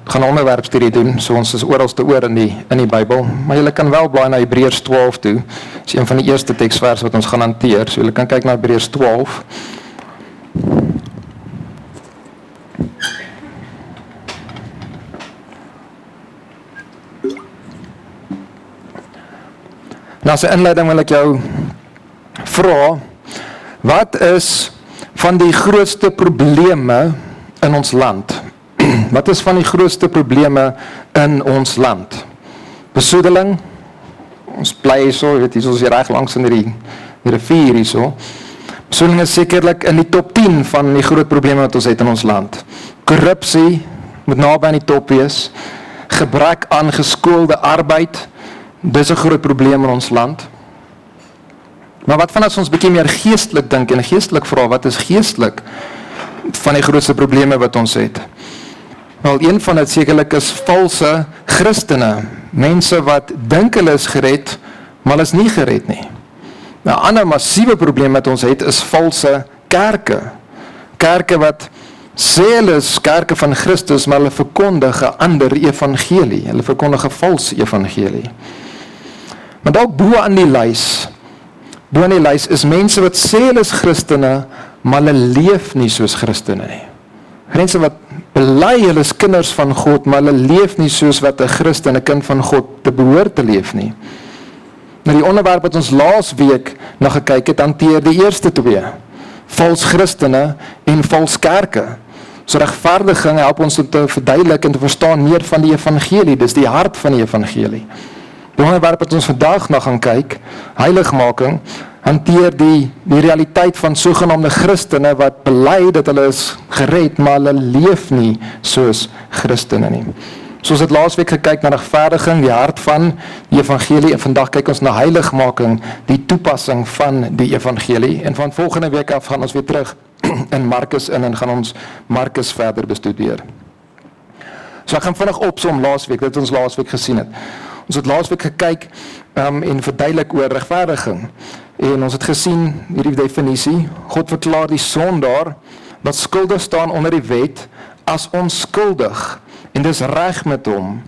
gaan 'n onderwerpstudie doen, so ons is oralste oor in die Bybel, maar julle kan wel blaai na Hebreërs 12 toe. Dit is een van die eerste teksverse wat ons gaan hanteer, so julle kan kyk na Hebreërs 12. Nou, as 'n inleiding wil ek jou vra, wat is van die grootste probleme in ons land? Wat is van die grootste probleme in ons land? Besoedeling, ons bly hierso, weet jy, ons is reg langs in die rivier hierso. Besoedeling is sekerlik in die top 10 van die groot probleme wat ons het in ons land. Korrupsie moet naby aan die top wees. Gebrek aan geskoolde arbeid, dis 'n groot probleem in ons land. Maar wat van as ons bietjie meer geestelik dink en geestelik vra, wat is geestelik van die grootste probleme wat ons het? Wel, een van dit sekerlik is valse Christene. Mense wat dink hulle is gered, maar hulle is nie gered nie. Nou, 'n ander massiewe probleem wat ons het, is valse kerke. Kerke wat sê hulle is kerke van Christus, maar hulle verkondig 'n ander evangelie. Hulle verkondig 'n vals evangelie. Maar dalk bo aan die lys is mense wat sê hulle is Christene, maar hulle leef nie soos Christene nie. Mense wat bely hulle is kinders van God, maar hulle leef nie soos wat 'n Christen, 'n kind van God, te behoort te leef nie. Nou, die onderwerp wat ons laas week na gekyk het, hanteer die eerste twee. Vals Christene en vals kerke. So regverdiging help ons om te verduidelik en te verstaan meer van die evangelie, dis die hart van die evangelie. Die onderwerp wat ons vandag na gaan kyk, heiligmaking, hanteer die realiteit van sogenaamde Christene wat bely dat hulle is gered, maar hulle leef nie soos Christene nie. Soos het laasweek gekyk na regverdiging, die hart van die evangelie, en vandag kyk ons na heiligmaking, die toepassing van die evangelie, en van volgende week af gaan ons weer terug in Markus en gaan ons Markus verder bestudeer. So ek gaan vinnig opsom laasweek, dit ons laasweek gesien het. Ons het laasweek gekyk en verduidelik oor regverdiging. En ons het gesien hierdie definisie, God verklaar die sondaar wat skuldig staan onder die wet as onskuldig, en dis reg met hom,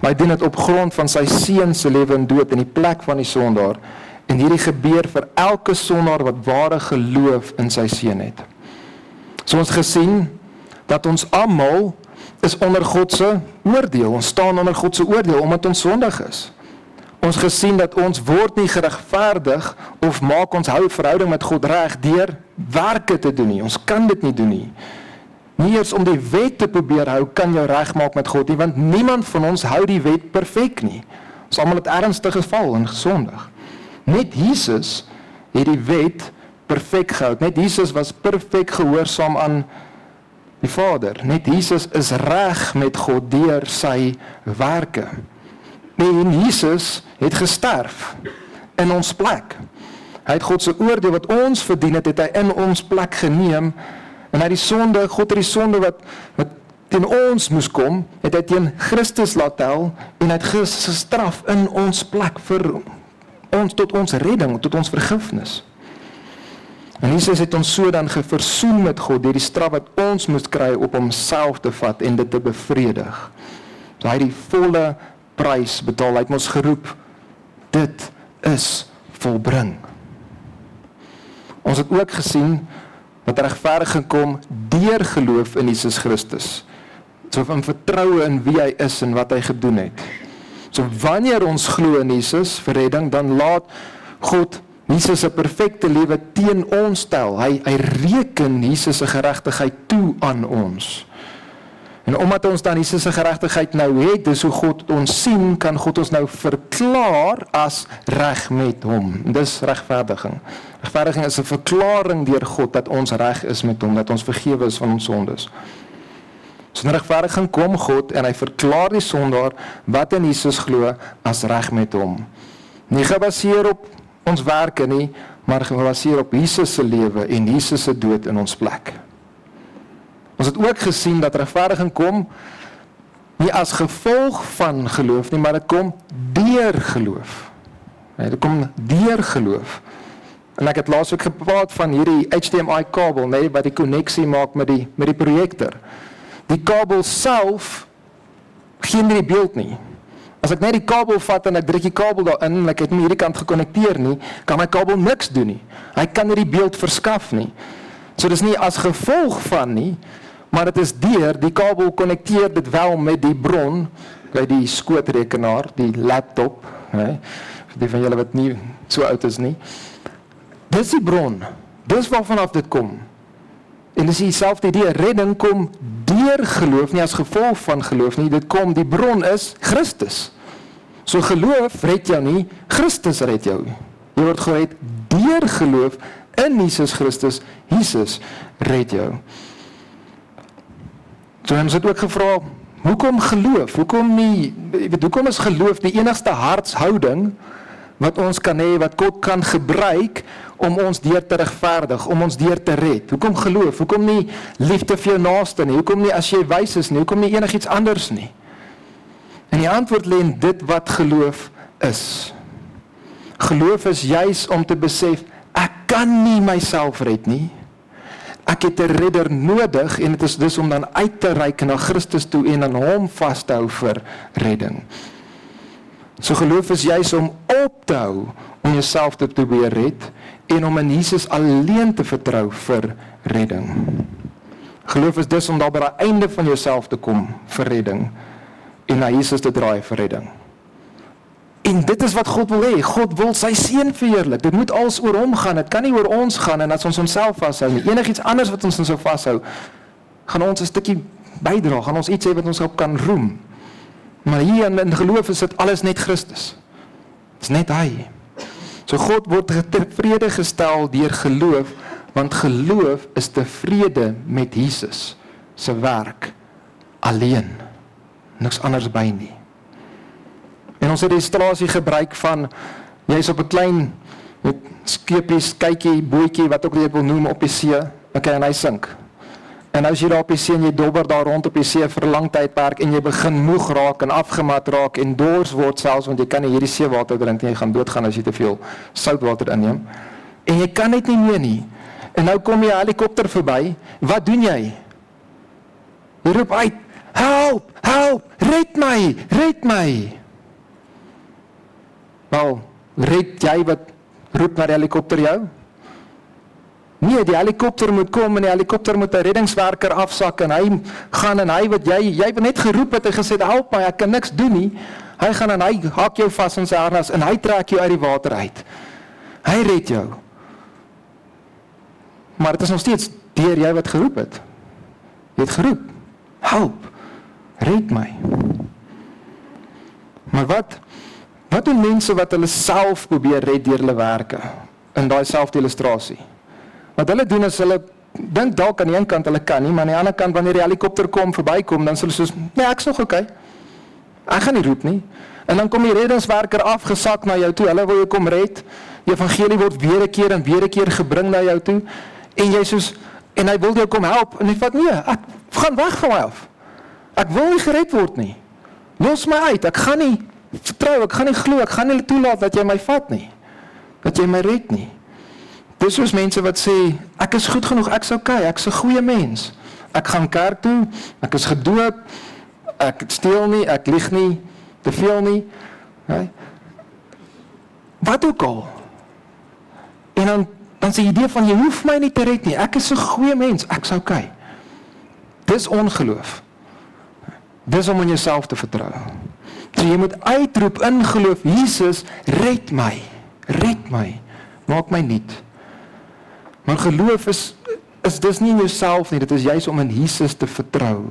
maar hy doen dit op grond van sy seun se lewe en dood in die plek van die sondaar, en hierdie gebeur vir elke sondaar wat ware geloof in sy seun het. So ons gesien dat ons almal is onder God se oordeel, ons staan onder God se oordeel omdat ons sondig is. Ons gesien dat ons word nie geregverdig of maak ons verhouding met God reg deur werke te doen nie. Ons kan dit nie doen nie. Nie eers om die wet te probeer hou kan jou regmaak met God nie, want niemand van ons hou die wet perfek nie. Ons almal het ernstig geval en gesondig. Net Jesus het die wet perfek gehou. Net Jesus was perfek gehoorsaam aan die Vader. Net Jesus is reg met God deur sy werke. En Jesus het gesterf in ons plek. Hy het God se oordeel wat ons verdien het hy in ons plek geneem, en hy die sonde, God het die sonde wat teen ons moes kom, het hy teen Christus laat tel, en hy het gestraf in ons plek vir ons, tot ons redding, tot ons vergifnis. En Jesus het ons so dan versoen met God, deur die straf wat ons moes kry op homself te vat en dit te bevredig. So hy het die volle prys betaal, hy het ons geroep, dit is volbring. Ons het ook gesien dat regverdiging kom deur geloof in Jesus Christus. So in vertroue in wie hy is en wat hy gedoen het. So wanneer ons glo in Jesus vir redding, dan laat God Jesus se perfekte lewe teen ons stel. Hy reken Jesus se geregtigheid toe aan ons. En omdat ons dan Jesus se geregtigheid nou het, dis hoe God ons sien, kan God ons nou verklaar as reg met hom. Dis regverdiging. Regverdiging is 'n verklaring deur God dat ons reg is met hom, dat ons vergewe is van ons sondes. So in regverdiging kom God en hy verklaar die sondaar wat in Jesus glo as reg met hom. Nie gebaseer op ons werke nie, maar gebaseer op Jesus se lewe en Jesus se dood in ons plek. Ons het ook gesien dat regverdiging kom nie as gevolg van geloof nie, maar dit kom deur geloof. Dit kom deur geloof. En ek het laasweek gepraat van hierdie HDMI kabel, wat die koneksie maak met die projektor. Die kabel self geen die beeld nie. As ek net die kabel vat en ek druk die kabel daarin en ek het nie hierdie kant gekonnekteer nie, kan my kabel niks doen nie. Hy kan nie die beeld verskaf nie. So dis nie as gevolg van nie, maar dit is deur, die kabel konnekteer dit wel met die bron, die skootrekenaar, die laptop, nee, die van julle wat nie so oud is nie. Dis die bron, dis waarvanaf dit kom. En dis dieselfde idee, redding kom deur geloof, nie as gevolg van geloof nie, dit kom, die bron is Christus. So geloof red jou nie, Christus red jou. Jy word gered deur geloof in Jesus Christus, Jesus red jou. So ons het ook gevra, hoekom geloof? Hoekom is geloof die enigste hartshouding wat ons kan hê, wat God kan gebruik om ons deur te regverdig, om ons deur te red? Hoekom geloof? Hoekom nie liefde vir jou naaste nie? Hoekom nie as jy wys is nie? Hoekom nie enigiets anders nie? En die antwoord lê in dit wat geloof is. Geloof is juis om te besef, ek kan nie myself red nie. Ek het 'n redder nodig en dit is dus om dan uit te reik na Christus toe en aan hom vas te hou vir redding. So geloof is juis om op te hou om jouself te probeer red en om in Jesus alleen te vertrou vir redding. Geloof is dus om daar by die einde van jouself te kom vir redding en na Jesus te draai vir redding. En dit is wat God wil hê. God wil sy seun verheerlik. Dit moet als oor hom gaan. Dit kan nie oor ons gaan en as ons onsself vashou nie. Enigiets anders wat ons so vashou, gaan ons 'n stukkie bydra, gaan ons iets hê wat ons op kan roem. Maar hier in geloof is dit alles net Christus. Dit is net hy. So God word tevrede gestel deur geloof, want geloof is tevrede met Jesus se werk alleen. Niks anders by nie. En ons het die illustrasie gebruik van, jy is op 'n klein skeepies, kykie, bootjie, wat ook jy wil noem, op die see, en hy sink. En as jy daar op die see en jy dobber daar rond op die see vir 'n lang tydperk en jy begin moeg raak en afgemat raak en dors word selfs, want jy kan nie hierdie seewater drink nie, jy gaan doodgaan as jy te veel soutwater inneem. En jy kan net nie meer nie. En nou kom jy 'n helikopter verby, wat doen jy? Jy roep uit, help, help, red my, red my. Nou, red jy wat roep na die helikopter jou? Nee, die helikopter moet kom en die helikopter moet 'n reddingswerker afsak en hy gaan en hy wat jy het net geroep het en gesê, help my, ek kan niks doen nie. Hy gaan en hy hak jou vas in sy harnas en hy trek jou uit die water uit. Hy red jou. Maar dit is nog steeds deur jy wat geroep het. Jy het geroep, help, red my. Maar wat doen mense wat hulle self probeer red deur hulle werke, in daai selfde illustrasie? Wat hulle doen is, hulle dink dalk aan die een kant hulle kan nie, maar aan die ander kant, wanneer die helikopter verbykom, dan sê hulle soos, nee, ek is nog oké. Ek gaan nie roep nie. En dan kom die reddingswerker afgesak na jou toe, hulle wil jou kom red, die evangelie word weer 'n keer en weer 'n keer gebring na jou toe, en jy soos, en hy wil jou kom help, en hy vat, nee, ek gaan weg van my af. Ek wil nie gered word nie. Los my uit, ek gaan nie vertrou, ek gaan nie glo, ek gaan nie toelaat dat jy my vat nie. Dat jy my red nie. Dis soos mense wat sê, ek is goed genoeg, ek is okay, ek is 'n goeie mens. Ek gaan kerk toe, ek is gedoop, ek steel nie, ek lieg nie, te veel nie. Okay? Wat ook al. En dan sê die idee van, jy hoef my nie te red nie, ek is 'n goeie mens, ek is okay. Dis ongeloof. Dis om in jouself te vertrou. So jy moet uitroep in geloof, Jesus, red my, maak my nuut. Maar geloof is dis nie in jouself nie, dit is juist om in Jesus te vertrou.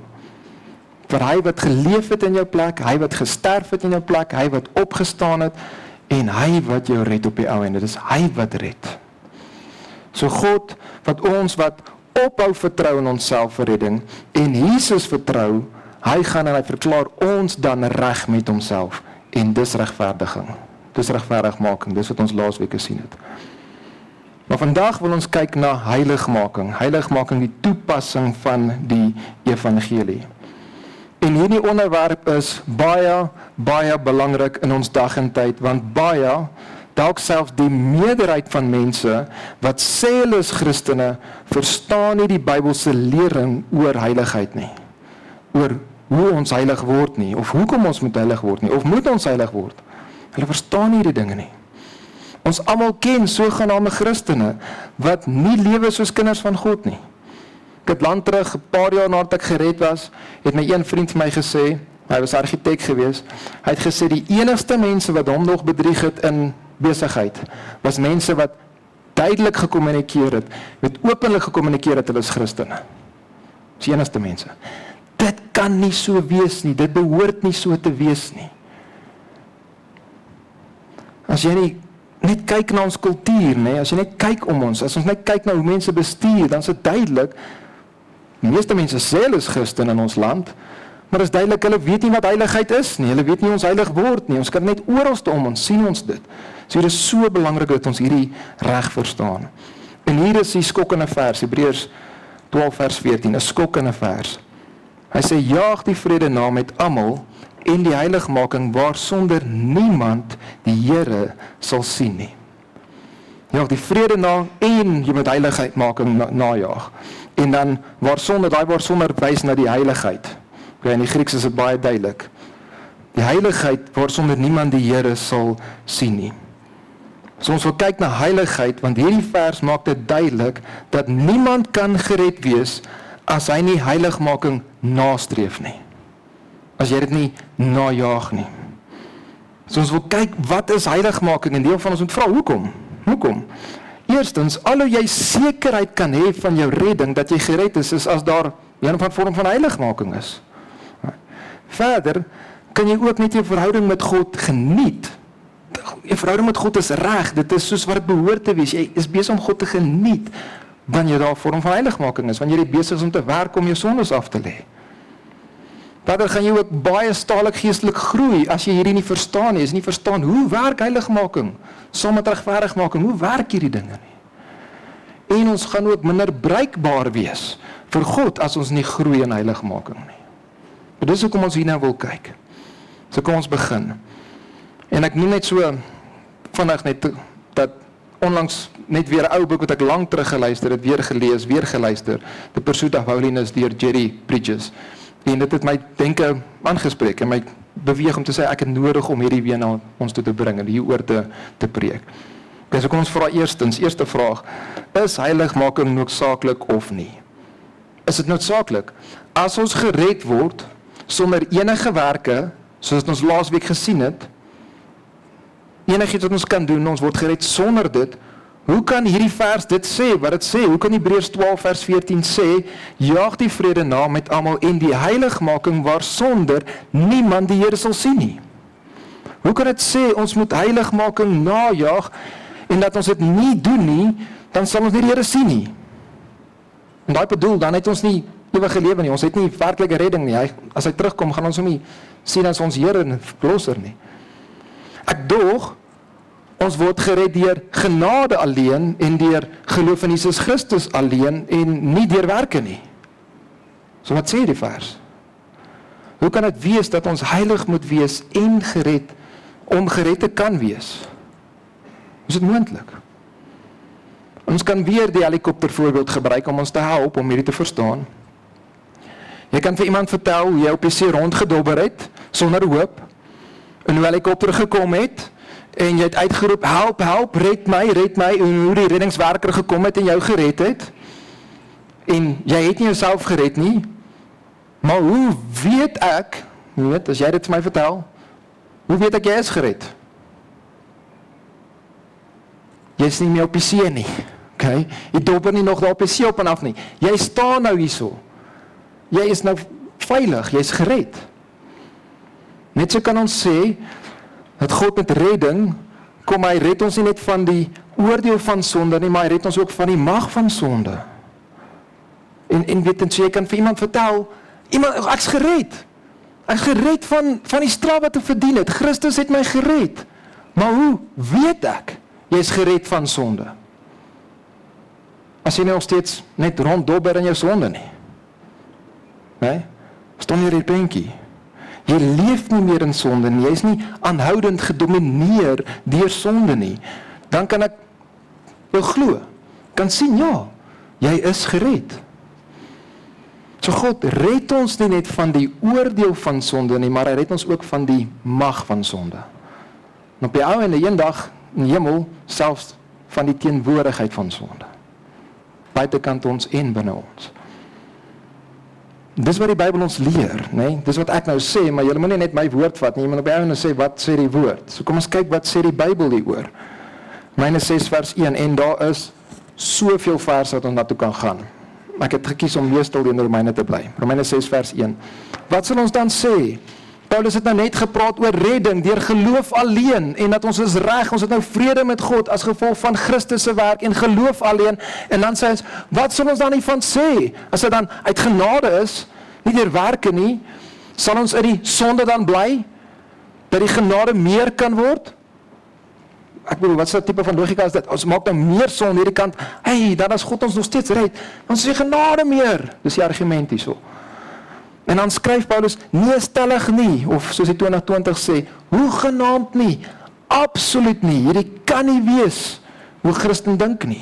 Vir hy wat geleef het in jou plek, hy wat gesterf het in jou plek, hy wat opgestaan het, en hy wat jou red op die ou en dit is hy wat red. So God, wat ophou vertrou in onsself vir redding, en Jesus vertrou, hy gaan en hy verklaar ons dan reg met homself, en dis regverdiging, dis regverdigmaking, dis wat ons laasweek gesien het. Maar vandag wil ons kyk na heiligmaking, die toepassing van die evangelie. En hierdie onderwerp is baie, baie belangrik in ons dag en tyd, want dalk selfs die meerderheid van mense, wat sê hulle is Christene, verstaan nie die Bybelse lering oor heiligheid nie. Oor hoe ons heilig word nie, of hoekom ons moet heilig word nie, of moet ons heilig word. Hulle verstaan nie die dinge nie. Ons almal ken sogenaamde Christene, wat nie lewe soos kinders van God nie. Ek het land terug, 'n paar jaar nadat ek gered was, het my een vriend vir my gesê, hy was argitek gewees, hy het gesê, die enigste mense wat hom nog bedrieg het in besigheid, was mense wat duidelik gekommunikeer het, met openlik gekommunikeer het, hulle is Christene. Dis die enigste mense. Dit kan nie so wees nie, dit behoort nie so te wees nie. As jy nie net kyk na ons kultuur, nee, as jy net kyk om ons, as ons net kyk na hoe mense bestuur, dan is dit duidelik, die meeste mense sê hulle is Christen in ons land, maar is duidelik, hulle weet nie wat heiligheid is nie, hulle weet nie ons heilig word nie, ons kan net oralste om ons, sien ons dit. So hier is so belangrik dat ons hierdie reg verstaan. En hier is die skokkende vers, Hebreërs 12 vers 14, 'n skokkende vers. Hy sê, jaag die vrede na met almal, en die heiligmaking waarsonder niemand die Here sal sien nie. Jaag die vrede na en jy moet heiligmaking najaag. En dan waarsonder wys na die heiligheid. Okay, in die Grieks is dit baie duidelik. Die heiligheid waarsonder niemand die Here sal sien nie. So ons wil kyk na heiligheid, want hierdie vers maak dit duidelik dat niemand kan gered wees as hy nie heiligmaking nastreef nie. As jy dit nie najaag nie. So ons wil kyk, wat is heiligmaking? En deel van ons moet vra, hoekom? Eerstens, al hoe jy sekerheid kan hê van jou redding, dat jy gered is as daar een vorm van heiligmaking is. Verder, kan jy ook net jou verhouding met God geniet. Jou verhouding met God is reg, dit is soos wat het behoort te wees. Jy is besig om God te geniet, wanneer daar 'n vorm van heiligmaking is, wanneer jy besig is om te werk om jou sondes af te lê. Verder gaan jy ook baie stadig geestelik groei, as jy hierdie nie verstaan nie, verstaan, hoe werk heiligmaking, saam met regverdigmaking, hoe werk hierdie dinge nie. En ons gaan ook minder bruikbaar wees vir God, as ons nie groei in heiligmaking nie. Maar dis hoekom ons hier nou wil kyk. So kom ons begin. En ek noem net so vinnig net dat onlangs net weer 'n ou boek wat ek lank terug geluister het, weer gelees, weer geluister, The Pursuit of Holiness deur Jerry Bridges. En dit het my denke aangespreek en my beweeg om te sê ek het nodig om hierdie weer na ons toe te bring en hieroor te preek. Okay, so kom ons vra eerste vraag, is heiligmaking noodsaaklik of nie? Is dit noodsaaklik? As ons gered word sonder enige werke, soos ons laasweek gesien het, enigiets wat ons kan doen, ons word gered sonder dit, hoe kan hierdie vers dit sê, wat dit sê? Hoe kan Hebreërs 12 vers 14 sê, jaag die vrede na met almal en die heiligmaking waarsonder niemand die Here sal sien nie? Hoe kan dit sê, ons moet heiligmaking najaag, en dat ons dit nie doen nie, dan sal ons nie die Here sien nie? En daai bedoel, dan het ons nie ewige lewe nie, ons het nie werklike redding nie, as hy terugkom, gaan ons hom nie sien as ons Here en verlosser nie. Ek dog, ons word gered deur genade alleen en deur geloof in Jesus Christus alleen en nie deur werke nie. So wat sê die vers? Hoe kan dit wees dat ons heilig moet wees en gered, om gered te kan wees? Is dit moontlik? Ons kan weer die helikopter voorbeeld gebruik om ons te help om hierdie te verstaan. Jy kan vir iemand vertel hoe jy op die see rondgedobber het, sonder hoop, en hoe helikopter gekom het, en jy het uitgeroep, help, help, red my, en hoe die reddingswerker gekom het en jou gered het, en jy het nie jouself gered nie, maar hoe weet ek, as jy dit vir my vertel, hoe weet ek jy is gered? Jy is nie meer op die see nie, okay? Jy dobber nie nog daar op die see op en af nie, jy staan nou hierso, jy is nou veilig, jy is gered. Net so kan ons sê, dat God met redding, kom hy red ons nie net van die oordeel van sonde nie, maar hy red ons ook van die mag van sonde. En weet, en so jy kan vir iemand vertel, ek is gered. Ek is gered van die straf wat ek verdien het. Christus het my gered. Maar hoe weet ek, jy is gered van sonde? As jy nog steeds net ronddobber in jou sonde nie. Nee? Stom jy die prentjie. Jy leef nie meer in sonde nie, jy is nie aanhoudend gedomineer deur sonde nie. Dan kan ek jou glo, kan sien, ja, jy is gered. So God red ons nie net van die oordeel van sonde nie, maar hy red ons ook van die mag van sonde. En op die ou en eendag in die hemel, selfs van die teenwoordigheid van sonde. Buitekant ons en binne ons. Dis wat die Bybel ons leer, nee? Dis wat ek nou sê, maar julle moet nie net my woord vat nie, jy moet op die ou en sê, wat sê die woord? So kom ons kyk wat sê die Bybel hieroor. Romeine 6 vers 1, en daar is soveel verse wat ons daartoe kan gaan. Maar ek het gekies om meestal in Romeine te bly. Romeine 6 vers 1. Wat sal ons dan sê? Paulus het nou net gepraat oor redding, deur geloof alleen, en dat ons is reg, ons het nou vrede met God, as gevolg van Christus se werk, en geloof alleen, en dan sê ons, wat sal ons dan hiervan sê? As dit dan uit genade is, nie deur werke nie, sal ons uit die sonde dan bly, dat die genade meer kan word? Ek bedoel, wat is dat type van logika is dit? Ons maak nou meer sonde hierdie kant, dan as God ons nog steeds red, dan is die genade meer, dis die argument hierso. En dan skryf Paulus, nee stellig nie, of soos die 2020 sê, hoegenaamd nie, absoluut nie, hierdie kan nie wees, hoe Christen dink nie.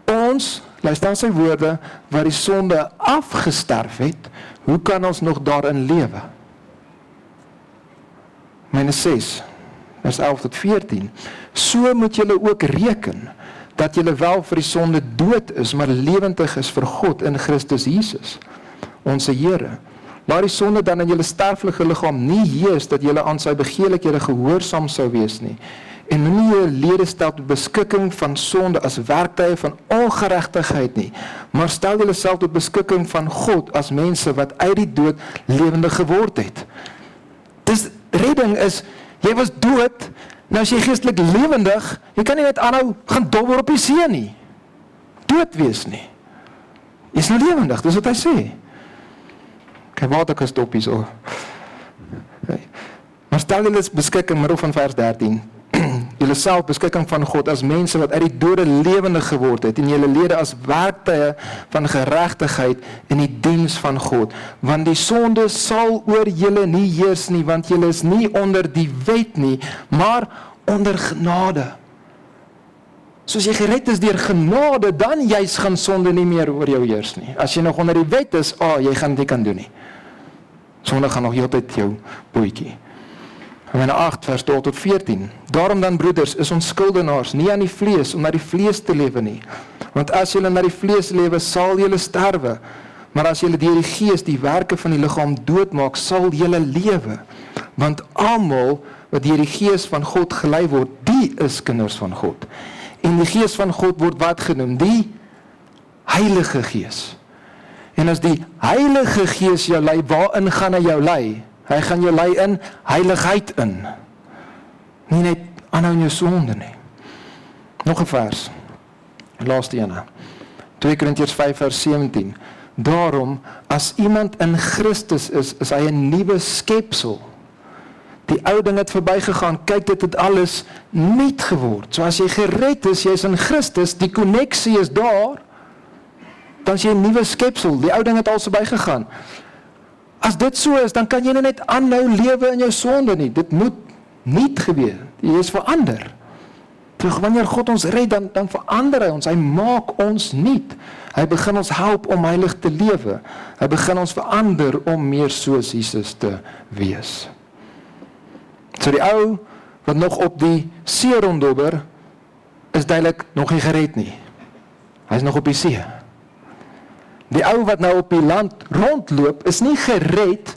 Ons, luister aan sy woorde, waar die sonde afgesterf het, hoe kan ons nog daarin lewe? Romeine 6, vers 11 tot 14, so moet julle ook reken, dat julle wel vir die sonde dood is, maar lewendig is vir God in Christus Jesus, onze Here. Laat die sonde dan in julle sterflike liggaam nie heers, dat julle aan sy begeerlikhede gehoorsaam sou wees nie, en nie julle lede stel tot beskikking van sonde as werktuie van ongeregtigheid nie, maar stel julle self tot beskikking van God as mense wat uit die dood lewendig geword het. Dus redding is, jy was dood, nou as jy geestelik lewendig, jy kan nie net aanhou gaan dobber op die see nie, dood wees nie. Jy is nou lewendig, dis wat hy sê. Kijk, wat ek gestop hier so. Maar stel julle beskikking, middel van vers 13, julle self beskikking van God as mense wat uit die dode lewendig geword het, en julle lede as werktuie van geregtigheid in die diens van God, want die sonde sal oor julle nie heers nie, want julle is nie onder die wet nie, maar onder genade. Soos jy gered is deur genade, dan juis gaan sonde nie meer oor jou heers nie. As jy nog onder die wet is, jy gaan dit kan doen nie. Sonde gaan nog heeltyd jou boetjie. Romeine 8 vers 12 tot 14. Daarom dan broeders, is ons skuldenaars nie aan die vlees, om na die vlees te lewe nie. Want as julle na die vlees lewe, sal julle sterwe. Maar as julle deur die gees die werke van die liggaam doodmaak, sal julle lewe. Want almal wat deur die gees van God gelei word, die is kinders van God. En die gees van God word wat genoem? Die Heilige Gees. En as die Heilige Gees jou lei, waarin gaan hy jou lei? Hy gaan jou lei in heiligheid in. Nie net aanhou in jou sonde nie. Nog 'n vers. Laaste ene. 2 Korintiërs 5 vers 17. Daarom, as iemand in Christus is hy 'n nuwe skepsel. Die ou ding het verbygegaan, kyk, dit het alles nuut geword. So as jy gered is, jy is in Christus, die konneksie is daar, dan is jy 'n nuwe skepsel, die ou ding het al verbygegaan. As dit so is, dan kan jy net aanhou lewe in jou sonde nie. Dit moet nuut gebeur. Jy is verander. Terug wanneer God ons red, dan verander hy ons. Hy maak ons nuut. Hy begin ons help om heilig te lewe. Hy begin ons verander om meer soos Jesus te wees. So die ou wat nog op die see ronddobber, is duidelik nog nie gered nie. Hy is nog op die see. Die ou wat nou op die land rondloop, is nie gered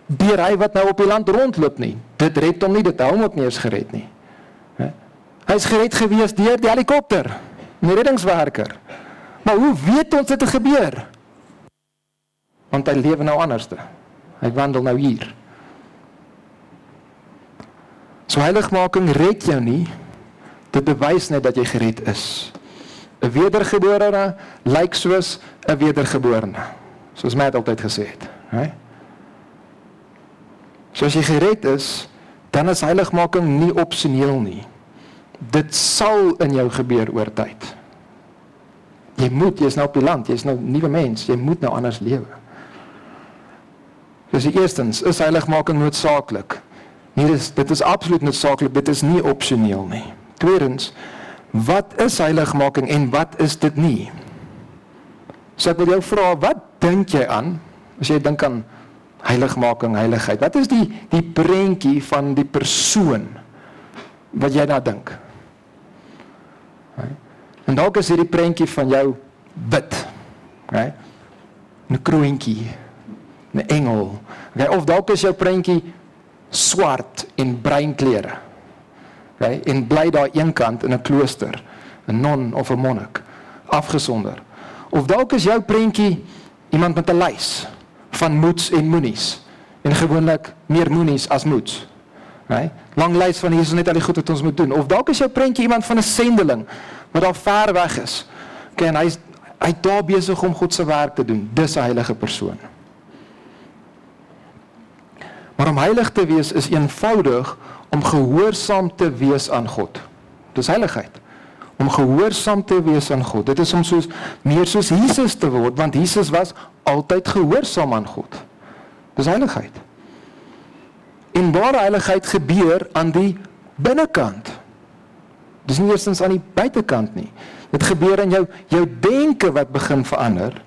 deur hy wat nou op die land rondloop nie. Dit red hom nie, dit hou hom ook nie eens gered nie. Hy is gered gewees deur die helikopter, die reddingswerker. Maar hoe weet ons dit het gebeur? Want hy lewe nou anderste. Hy wandel nou hier. So heiligmaking red jou nie, dit bewys net dat jy gered is. 'n wedergeborene lyk soos 'n wedergeborene, soos my het altyd gesê het. So as jy gered is, dan is heiligmaking nie opsioneel nie. Dit sal in jou gebeur oor tyd. Jy is nou op die land, jy is nou 'n nuwe mens, jy moet nou anders lewe. Dus eerstens, is heiligmaking noodsaaklik? Nee, dit is absoluut noodsaaklik, dit is nie opsioneel nie. Tweedens, wat is heiligmaking en wat is dit nie? So ek wil jou vra, wat dink jy aan, as jy dink aan heiligmaking, heiligheid? Wat is die prentjie van die persoon, wat jy daar dink? En dalk is hierdie prentjie van jou wit, 'n kroontjie, 'n engel, of dalk is jou prentjie swart en bruin klere, en bly daar een kant in 'n klooster, 'n non of 'n monnik, afgesonder. Of dalk is jou prentjie iemand met 'n lys van moets en moenies, en gewoonlik meer moenies as moets. Lang lys van hier is net al die goed wat ons moet doen. Of dalk is jou prentjie iemand van 'n sendeling, wat al ver weg is. En hy is daar besig om God se werk te doen. Dis 'n heilige persoon. Maar om heilig te wees is eenvoudig om gehoorsaam te wees aan God. Dis heiligheid. Om gehoorsaam te wees aan God. Dit is om meer soos Jesus te word, want Jesus was altyd gehoorsaam aan God. Dis heiligheid. En ware heiligheid gebeur aan die binnekant. Dis nie eerstens aan die buitekant nie. Dit gebeur in jou denke wat begin verander,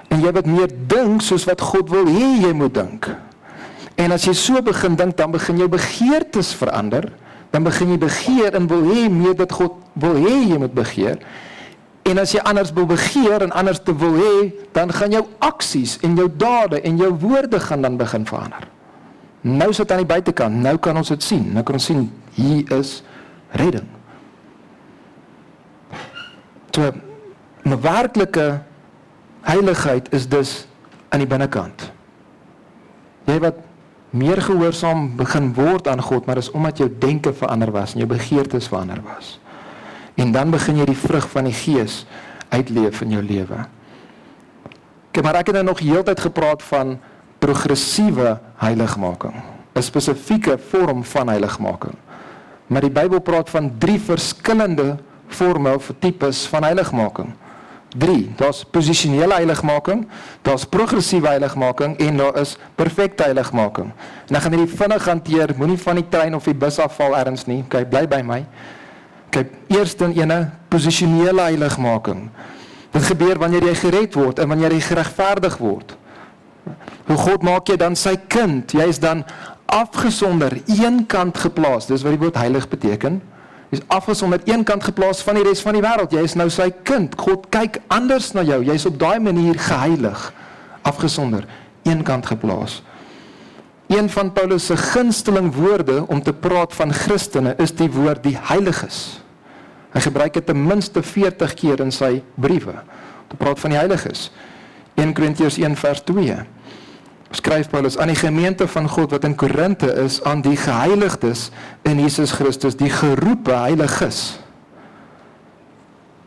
en jy wat meer dink soos wat God wil hê jy moet dink. En as jy so begin dink, dan begin jou begeertes verander, dan begin jy begeer en wil hê meer dat God wil hê jy moet begeer. En as jy anders wil begeer en anders te wil hê, dan gaan jou aksies en jou dade en jou woorde gaan dan begin verander. Nou sit aan die buitekant, nou kan ons dit sien. Nou kan ons sien, hier is redding. So, 'n werklike heiligheid is dus aan die binnekant. Jy wat meer gehoorsaam begin word aan God, maar dis omdat jou denke verander was en jou begeertes verander was. En dan begin jy die vrug van die Gees uitleef in jou lewe. Maar ek het nou nog heeltyd gepraat van progressiewe heiligmaking, 'n spesifieke vorm van heiligmaking. Maar die Bybel praat van 3 verskillende vorme of tipes van heiligmaking. 3, daar's posisionele heiligmaking, daar's progressiewe heiligmaking en daar is perfekte heiligmaking. En ek gaan hierdie vinnig hanteer, moenie van die trein of die bus afval ergens nie, bly by my. Eerst in ene, posisionele heiligmaking. Dit gebeur wanneer jy gered word en wanneer jy geregverdig word. Hoe God maak jy dan sy kind, jy is dan afgesonder, een kant geplaas, dis wat die woord heilig beteken. Jy is afgesonder, een kant geplaas van die res van die wêreld. Jy is nou sy kind. God kyk anders na jou. Jy is op daai manier geheilig, afgesonder, een kant geplaas. Een van Paulus se gunsteling woorde om te praat van Christene is die woord die heiliges. Hy gebruik dit ten minste 40 keer in sy briewe, te praat van die heiliges. 1 Korintiërs 1 vers 2. Skryf Paulus aan die gemeente van God wat in Korinthe is, aan die geheiligdes in Jesus Christus, die geroepe heiliges.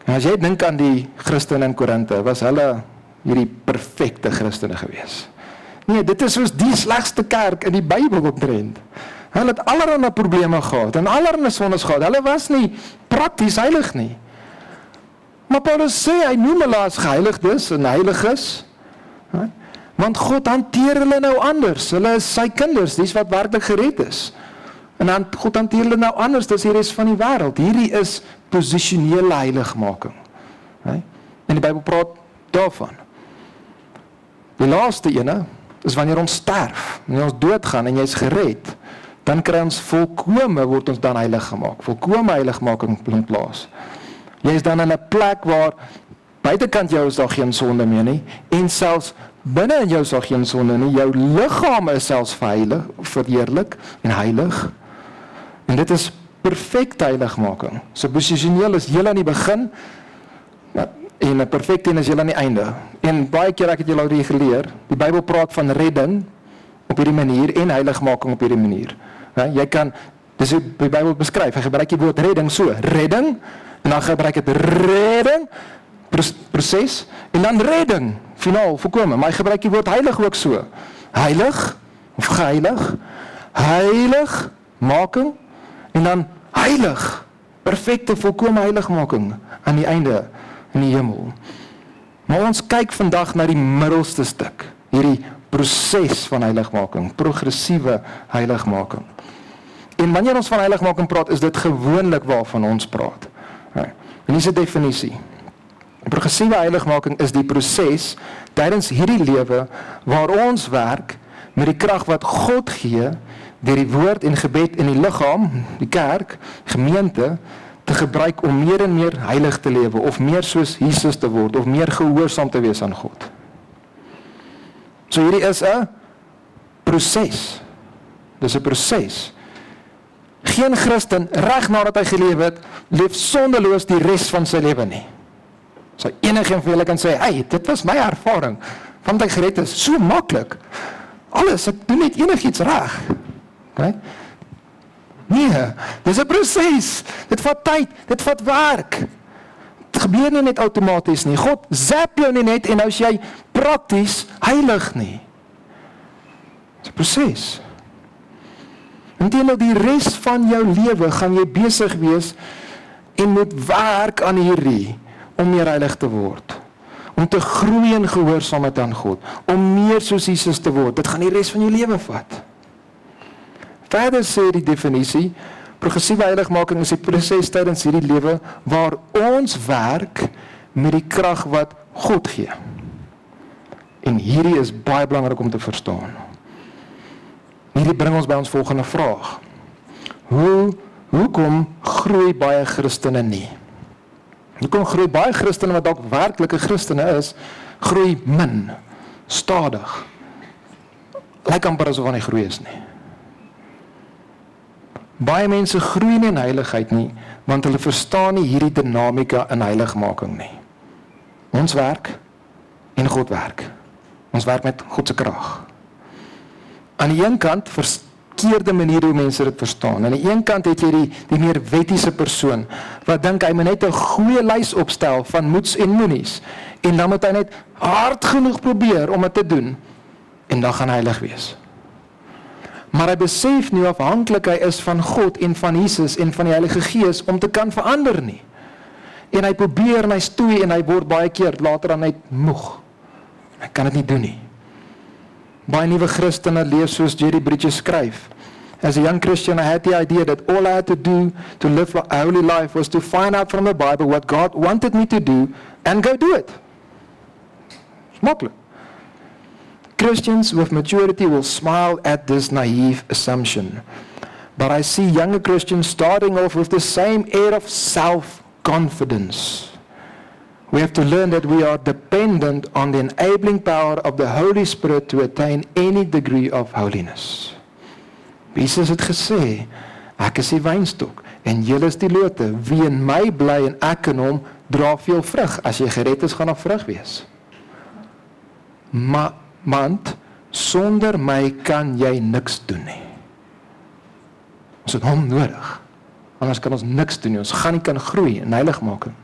En as jy dink aan die Christene in Korinthe, was hulle hierdie perfekte Christene gewees. Nee, dit is soos die slegste kerk in die Bybel omtrent. Hulle het allerlei probleme gehad en allerlei sondes gehad. Hulle was nie prakties heilig nie. Maar Paulus sê, hy noem hulle as geheiligdes en heiliges. Want God hanteer hulle nou anders. Hulle is sy kinders, dis wat werklik gered is. En dan God hanteer hulle nou anders as die res van die wêreld. Hierdie is posisionele heiligmaking. En die Bybel praat daarvan. Die laaste ene is wanneer ons sterf, wanneer ons doodgaan en jy is gered, dan kry ons volkome, word ons dan heilig gemaak. Volkome heiligmaking vind plaas. Jy is dan in 'n plek waar buitekant jou is daar geen sonde meer nie, en selfs binne in jou is daar geen sonde nie. Jou liggaam is selfs verheerlik en heilig. En dit is perfekte heiligmaking. So posisioneel is heel aan die begin, en 'n perfekte een is heel aan die einde. En baie keer ek het julle al geleer, die Bybel praat van redding op hierdie manier en heiligmaking op hierdie manier. Jy kan, dis hoe die Bybel beskryf, hy gebruik die woord redding so, redding, en dan gebruik het redding, proses, en dan redding, finaal, volkome, maar hy gebruik die woord heilig ook so, heilig, of geheilig, heiligmaking, en dan heilig, perfekte, volkome heiligmaking, aan die einde, in die hemel. Maar ons kyk vandag na die middelste stuk, hierdie proses van heiligmaking, progressiewe heiligmaking. En wanneer ons van heiligmaking praat, is dit gewoonlik waarvan ons praat. En hier is 'n definisie. Progressiewe heiligmaking is die proses tydens hierdie lewe waar ons werk met die krag wat God gee deur die woord en gebed in die liggaam, die kerk, gemeente, te gebruik om meer en meer heilig te lewe of meer soos Jesus te word of meer gehoorsaam te wees aan God. So hierdie is 'n proses. Dis 'n proses. Geen Christen reg nadat hy gelewe het, leef sondeloos die res van sy lewe nie. So enigeen van julle kan sê, "Hey, dit was my ervaring want ek gered is, so maklik. Alles, ek doen net enigiets reg." Okay? Nee, dis 'n proses. Dit vat tyd, dit vat werk. Dit gebeur nie net outomaties nie. God zap jou nie net en nou is jy prakties heilig nie. Dis 'n proses. Inteendeel die res van jou lewe gaan jy besig wees en moet werk aan hierdie om meer heilig te word. Om te groei in gehoorsaamheid aan God, om meer soos Jesus te word. Dit gaan die res van jou lewe vat. Verder sê die definisie, progressiewe heiligmaking is die proses tydens hierdie lewe waar ons werk met die krag wat God gee. En hierdie is baie belangrik om te verstaan. Hierdie bring ons by ons volgende vraag. Hoekom groei baie Christene nie? Hoekom groei baie Christene wat dalk werklike Christene is, groei min, stadig. Lyk amper asof hulle nie groei is nie. Baie mense groei nie in heiligheid nie, want hulle verstaan nie hierdie dinamika in heiligmaking nie. Ons werk en God werk. Ons werk met God se krag. Aan die een kant verkeerde maniere hoe mense dit verstaan. Aan die een kant het jy die meer wettiese persoon wat dink hy moet net 'n goeie lys opstel van moets en moenies en dan moet hy net hard genoeg probeer om dit te doen en dan gaan hy heilig wees. Maar hy besef nie afhanklik hy is van God en van Jesus en van die Heilige Gees om te kan verander nie. En hy probeer en hy stoei en hy word baie keer later dan net moeg. Hy kan dit nie doen nie. Baie nuwe Christene leef soos Jerry Bridges skryf. As a young Christian, I had the idea that all I had to do to live a holy life was to find out from the Bible what God wanted me to do and go do it. Maklik. Christians with maturity will smile at this naive assumption. But I see younger Christians starting off with the same air of self-confidence. We have to learn that we are dependent on the enabling power of the Holy Spirit to attain any degree of holiness. Jesus het gesê, ek is die wynstok en julle is die lote. Wie in my bly en ek in hom, dra veel vrug. As jy gered is, gaan daar vrug wees. Want sonder my kan jy niks doen nie. Ons het hom nodig. Anders kan ons niks doen nie. Ons gaan nie kan groei in heiligmaking.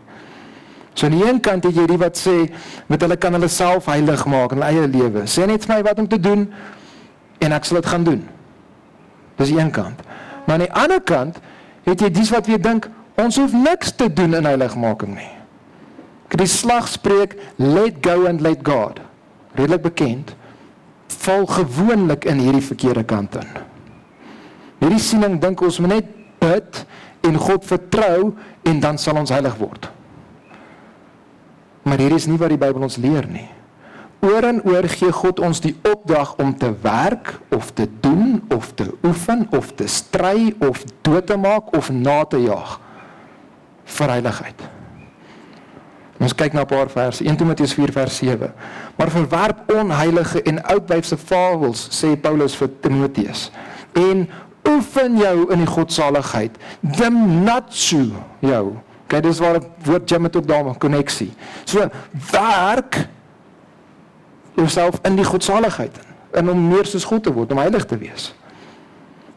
So aan die een kant het jy die wat sê, met hulle kan hulle self heilig maak in hulle eie lewe. Sê net vir my wat om te doen en ek sal dit gaan doen. Dis die een kant. Maar aan die ander kant het jy dies wat weer dink, ons hoef niks te doen in heiligmaking nie. Die slagspreuk, let go and let God, redelik bekend, val gewoonlik in hierdie verkeerde kant in. Hierdie siening dink ons moet net bid en God vertrou en dan sal ons heilig word. Maar hier is nie wat die Bybel ons leer nie. Oor en oor gee God ons die opdrag om te werk, of te doen, of te oefen, of te stry, of dood te maak, of na te jaag. Vir heiligheid. Ons kyk na 'n paar verse, 1 Timoteus 4 vers 7. Maar verwerp onheilige en oudwyfse fabels, sê Paulus vir Timoteus. En oefen jou in die godsaligheid. Gymnatsu jou. Kyk, dis waar die woord gym het ook daar 'n koneksie. So, werk jouself in die godsaligheid en om meer soos God te word, om heilig te wees.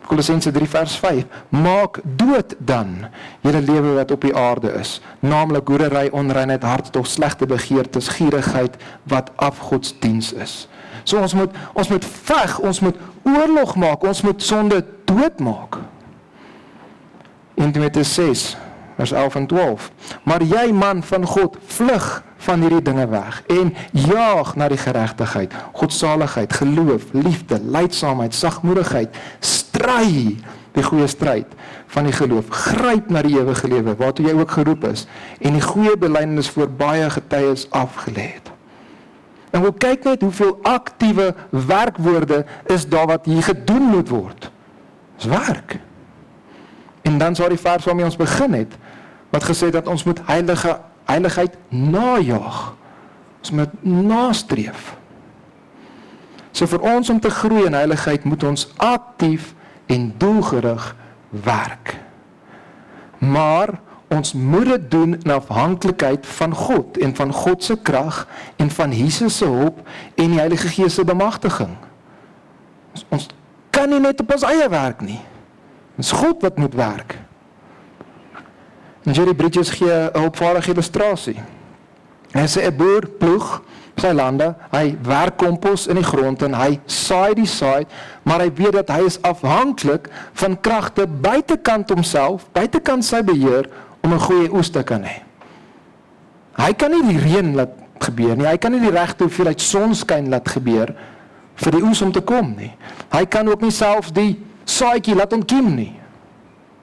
Kolossense 3 vers 5, maak dood dan julle lewe wat op die aarde is, naamlik hoerery, onreinheid, hartstog, slegte begeertes, gierigheid, wat afgodsdiens is. So ons moet veg, ons moet oorlog maak, ons moet sonde doodmaak. 1 Timoteus 6 vers 11 en 12, maar jy man van God, vlug van hierdie dinge weg en jaag na die geregtigheid, godsaligheid, geloof, liefde, lydsaamheid, sagmoedigheid, strijd stry die goeie stryd van die geloof. Gryp na die ewige lewe, waartoe jy ook geroep is, en die goeie belydenis voor baie getuies afgelê het. En wil kyk net hoeveel aktiewe werkwoorde is daar wat hier gedoen moet word. Dis werk. En dan sal die vers waarmee ons begin het, wat gesê dat ons moet heiligheid najaag. Ons moet nastreef. So vir ons om te groei in heiligheid moet ons aktief en doelgerig werk. Maar ons moet dit doen in afhanklikheid van God en van God se krag en van Jesus se hulp en die Heilige Gees se bemagtiging. Ons kan nie net op ons eie werk nie. Dit is God wat moet werk. En Jerry Bridges gee 'n opvaardige illustrasie. Hy sê 'n boer ploeg sy lande, hy werk kompos in die grond en hy saai die saad, maar hy weet dat hy is afhanklik van kragte buitekant homself, buitekant sy beheer, om 'n goeie oes te kan hê. Hy kan nie die reën laat gebeur nie, hy kan nie die regte hoeveelheid sonskyn laat gebeur vir die oes om te kom nie. Hy kan ook nie selfs die saadjie laat ontkiem nie.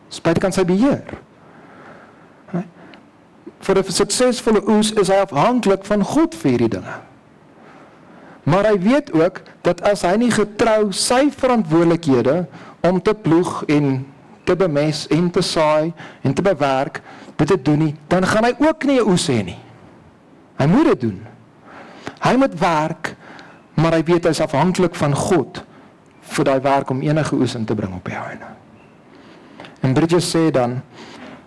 Dis buitekant sy beheer. Vir 'n suksesvolle oes is hy afhanklik van God vir hierdie dinge. Maar hy weet ook dat as hy nie getrou sy verantwoordelikhede om te ploeg en te bemes en te saai en te bewerk, dit doen nie, dan gaan hy ook nie 'n oes hê nie. Hy moet dit doen. Hy moet werk, maar hy weet hy is afhanklik van God vir daai werk om enige oes in te bring op die einde. En Bridges sê dan,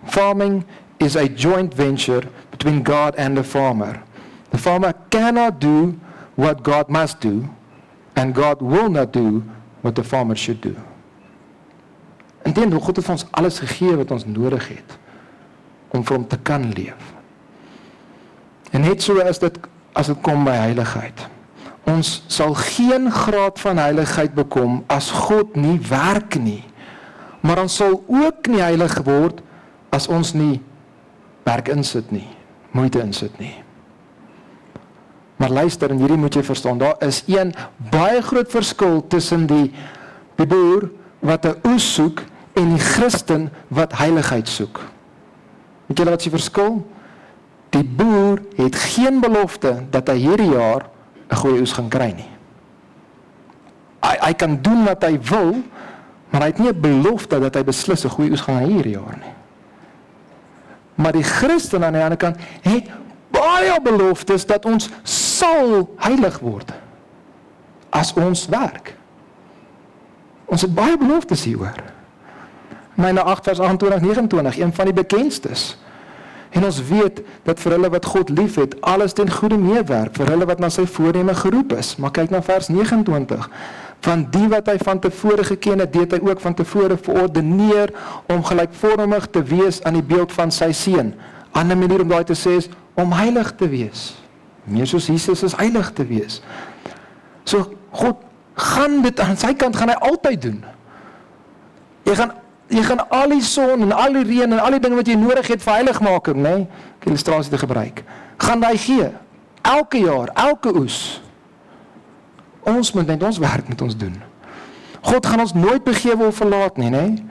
farming is a joint venture between God and the farmer. The farmer cannot do what God must do, and God will not do what the farmer should do. Inteendeel, God het vir ons alles gegee wat ons nodig het om vir hom te kan leef. En net so is dit as dit kom by heiligheid. Ons sal geen graad van heiligheid bekom as God nie werk nie. Maar ons sal ook nie heilig word as ons nie werk insit nie, moeite insit nie. Maar luister, en hierdie moet jy verstaan, daar is een baie groot verskil tussen die boer wat 'n oes soek en die Christen wat heiligheid soek. Weet julle wat is die verskil? Die boer het geen belofte dat hy hierdie jaar 'n goeie oes gaan kry nie. Hy kan doen wat hy wil, maar hy het nie 'n belofte dat hy beslis 'n goeie oes gaan hê hierdie jaar nie. Maar die Christen aan die ander kant het baie beloftes dat ons sal heilig word as ons werk. Ons het baie beloftes hieroor. Myne 8 vers 28-29, een van die bekendstes. En ons weet dat vir hulle wat God lief het, alles ten goeie meewerk, vir hulle wat na sy voorneme geroep is. Maar kyk na vers 29. Van die wat hy van tevore geken het, deed hy ook van tevore verordeneer om gelykvormig te wees aan die beeld van sy seun. Ander manier om daai te sê is om heilig te wees. Meer soos Jesus is heilig te wees. So God gaan dit aan sy kant gaan hy altyd doen. Jy gaan al die son en al die reën en al die dinge wat jy nodig het vir heiligmaking, nê? Ek illustrasie te gebruik. Gaan hy gee. Elke jaar, elke oes. Ons moet net ons werk met ons doen. God gaan ons nooit begewe of verlaat nie, nê?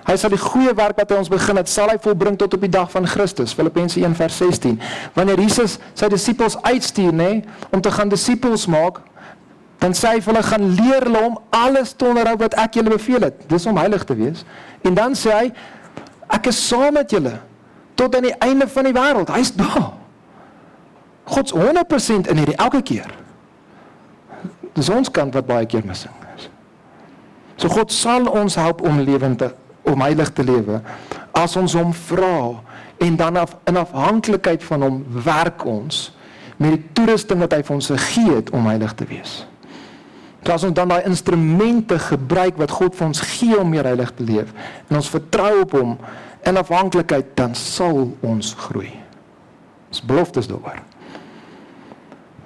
Hy sal die goeie werk wat hy ons begin het, sal hy volbring tot op die dag van Christus. Filippense 1 vers 16. Wanneer Jesus sy disippels uitstuur, nê, om te gaan disippels maak, dan sê hy vir hulle, gaan leer hulle om alles te onderhou wat ek julle beveel het. Dis om heilig te wees. En dan sê hy, ek is saam met julle tot aan die einde van die wêreld. Hy's daar. God's 100% in hierdie elke keer. Dis ons kant wat baie keer missing is. So God sal ons help om heilig te lewe as ons hom vra en dan in afhanklikheid van hom werk ons met die toerusting wat hy vir ons gegee het om heilig te wees. So as ons dan daai instrumente gebruik wat God vir ons gee om meer heilig te leef en ons vertrou op hom in afhanklikheid, dan sal ons groei. Dis beloftes daaroor.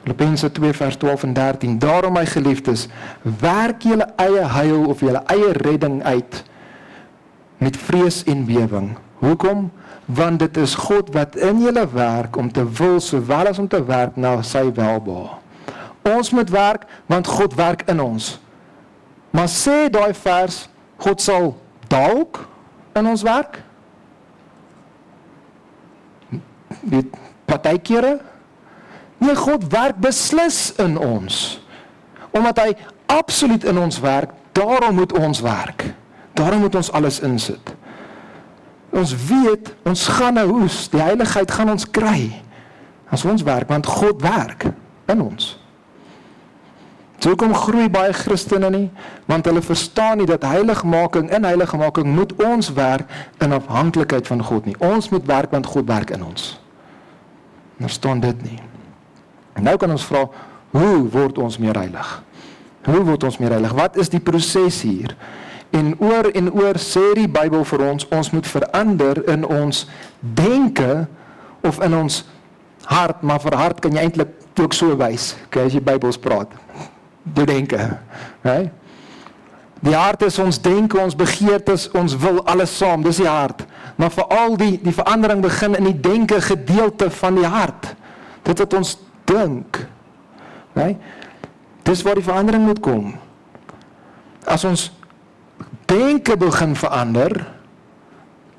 Filippense 2 vers 12 en 13. Daarom my geliefdes, werk julle eie heil of julle eie redding uit met vrees en bewering. Hoekom? Want dit is God wat in julle werk om te wil sowel as om te werk na sy welbehae. Ons moet werk want God werk in ons. Maar sê daai vers God sal dalk in ons werk? Die partykeere? Nee, God werk beslis in ons. Omdat hy absoluut in ons werk, daarom moet ons werk. Daarom moet ons alles insit. Ons weet, ons gaan 'n hoes, die heiligheid gaan ons kry, as ons werk, want God werk in ons. So hoekom groei baie Christene nie? Want hulle verstaan nie dat heiligmaking moet ons werk in afhanklikheid van God nie. Ons moet werk, want God werk in ons. Verstaan dit nie. En nou kan ons vra, hoe word ons meer heilig? Hoe word ons meer heilig? Wat is die proses hier? En oor sê die Bybel vir ons moet verander in ons denke of in ons hart, maar vir hart kan jy eintlik ook so wys, okay, as jy Bybels praat. Die denke. Okay? Die hart is ons denke, ons begeertes, ons wil alles saam, dis die hart. Maar veral die verandering begin in die denke gedeelte van die hart. Dit wat ons dink. Okay? Dis waar die verandering moet kom. As ons denke begin verander,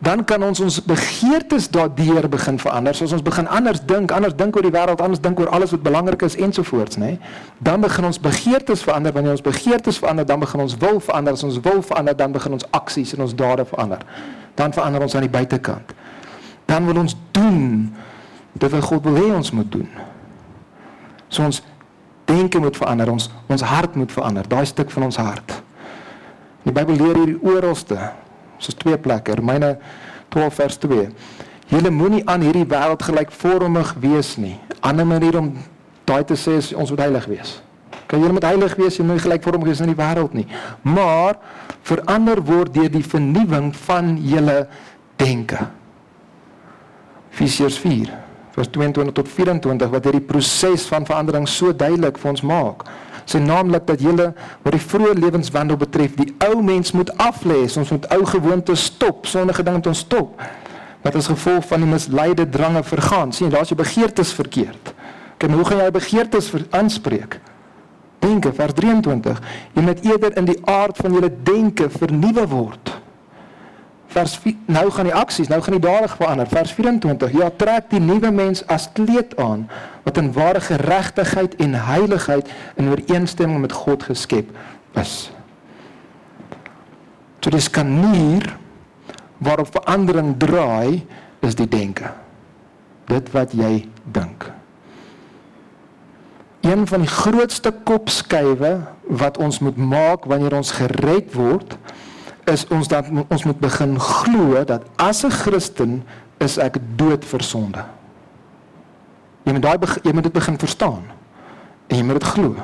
dan kan ons begeertes daardeur begin verander. So as ons begin anders dink oor die wêreld, anders dink oor alles wat belangrik is ensovoorts, nê? Dan begin ons begeertes verander. Wanneer ons begeertes verander, dan begin ons wil verander. As ons wil verander, dan begin ons aksies en ons dade verander. Dan verander ons aan die buitekant. Dan wil ons doen dit wat God wil hê ons moet doen. So ons denke moet verander, ons hart moet verander. Daai stuk van ons hart. Die Bybel leer hierdie oralste, soos 2 plekke, Romeine 12 vers 2. Julle moenie aan hierdie wêreld gelykvormig wees nie. Ander manier om daai te sê is ons moet heilig wees. Kan julle moet heilig wees, jy moet gelykvormig wees in die wêreld nie. Maar verander word deur die vernuwing van julle denke. Efesiërs 4 vers 22 tot 24 wat hierdie proses van verandering so duidelik vir ons maak. Sê naamlik dat julle wat die vroeë lewenswandel betref, die ou mens moet aflê, ons moet ou gewoontes stop, sondige dinge moet ons stop. Wat as gevolg van die misleide drange vergaan. Sien, daar is jou begeertes verkeerd. Kyk, hoe gaan jy begeertes aanspreek? Denke, vers 23. Jy moet eerder in die aard van julle denke vernuwe word. Vers 4, nou gaan die aksies, nou gaan die dade verander. Vers 24, ja, trek die nuwe mens as kleed aan, wat in ware geregtigheid en heiligheid in ooreenstemming met God geskep is. So die skanier waarop verandering draai, is die denke. Dit wat jy dink. Een van die grootste kopskuive wat ons moet maak wanneer ons gered word, is dat ons moet begin glo dat as 'n Christen is ek dood vir sonde. Jy moet dit begin verstaan. En jy moet dit glo.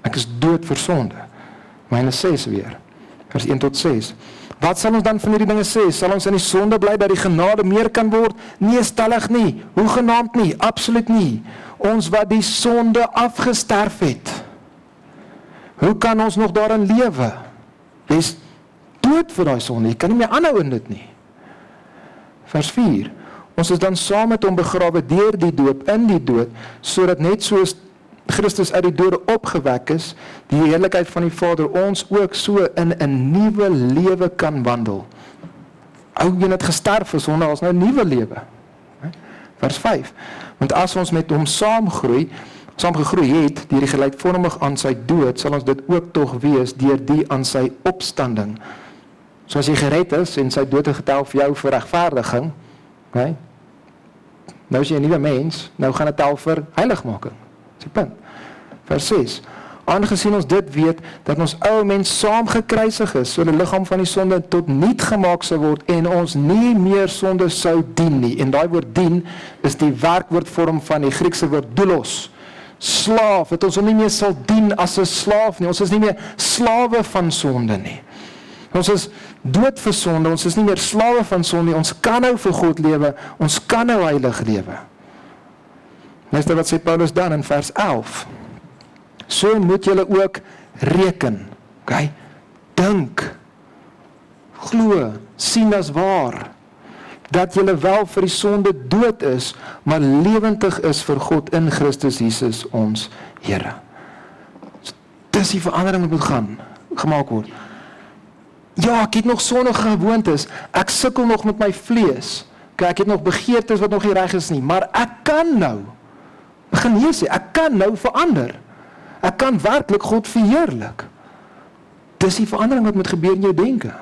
Ek is dood vir sonde. Myne 6 weer. Vers 1 tot 6. Wat sal ons dan van hierdie dinge sê? Sal ons in die sonde bly dat die genade meer kan word? Nee, stellig nie. Hoegenaamd nie. Absoluut nie. Ons wat die sonde afgesterf het. Hoe kan ons nog daarin lewe? Jy's dood vir daai sonde. Jy kan nie meer aanhou in dit nie. Vers 4. Ons is dan saam met hom begrawe deur die doop in die dood, sodat net soos Christus uit die dode opgewek is, die heerlikheid van die Vader ons ook so in 'n nuwe lewe kan wandel. Ou jy het gesterf vir sonde, ons nou 'n nuwe lewe. Vers 5. Want as ons met hom saamgegroei het deur die gelykvormig aan sy dood, sal ons dit ook tog wees deur die aan sy opstanding. So as jy gered is en sy dood getel vir jou vir regverdiging, okay? Nou is jy 'n nuwe mens, nou gaan dit tel vir heiligmaking. Dis die punt. Vers 6. Aangesien ons dit weet, dat ons ou mens saam gekruisig is, so die liggaam van die sonde tot niet gemaak sou word, en ons nie meer sonde sou dien nie. En daai woord dien, is die werkwoordvorm van die Griekse woord doulos. Slaaf, dat ons hom nie meer sal dien as 'n slaaf nie. Ons is nie meer slawe van sonde nie. Ons is dood vir sonde, ons is nie meer slawe van sonde nie. Ons kan nou vir God lewe, ons kan nou heilig lewe. Luister wat sê Paulus dan in vers 11. So moet julle ook reken, okay? Dink, glo, sien as waar, dat julle wel vir die sonde dood is, maar lewendig is vir God in Christus Jesus ons Here. So, dis die verandering wat moet gemaak word. Ja, ek het nog sondige gewoontes, ek sukkel nog met my vlees, ek het nog begeertes wat nog nie reg is nie, maar ek kan nou, begin hier sê, ek kan nou verander, ek kan werklik God verheerlik. Dis die verandering wat moet gebeur in jou denke.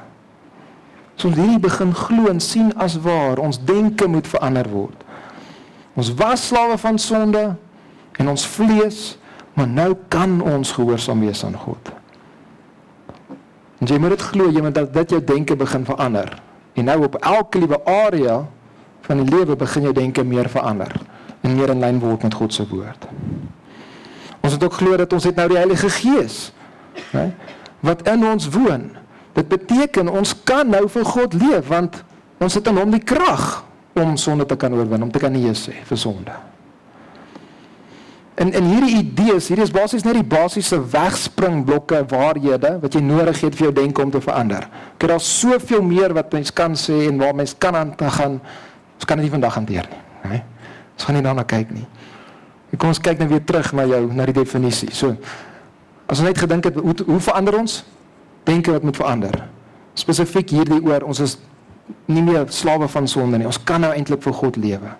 So ons hierdie begin glo en sien as waar, ons denke moet verander word. Ons was slawe van sonde, en ons vlees, maar nou kan ons gehoorsaam wees aan God. En jy moet dit glo, jy moet dat dit jou denke begin verander. En nou op elke liewe area van die lewe begin jou denke meer verander, en meer in lyn word met God se woord. Ons moet ook glo dat ons het nou die Heilige Gees, né, wat in ons woon. Dit beteken, ons kan nou vir God leef, want ons het in hom die krag om sonde te kan oorwin, om te kan nee sê vir sonde. En hierdie idees, hierdie is basies net die basiese wegspringblokke, waarhede, wat jy nodig het vir jou denke om te verander. Daar is soveel meer wat mens kan sê, en waar mens kan aan te gaan, ons kan dit nie vandag hanteer nie. Nee? Ons gaan nie daarna kyk nie. Kom ons kyk nou weer terug na die definisie. So, as ons net gedink het, hoe verander ons? Denke wat moet verander. Spesifiek hierdie oor, ons is nie meer slawe van sonde nie, ons kan nou eintlik vir God lewe.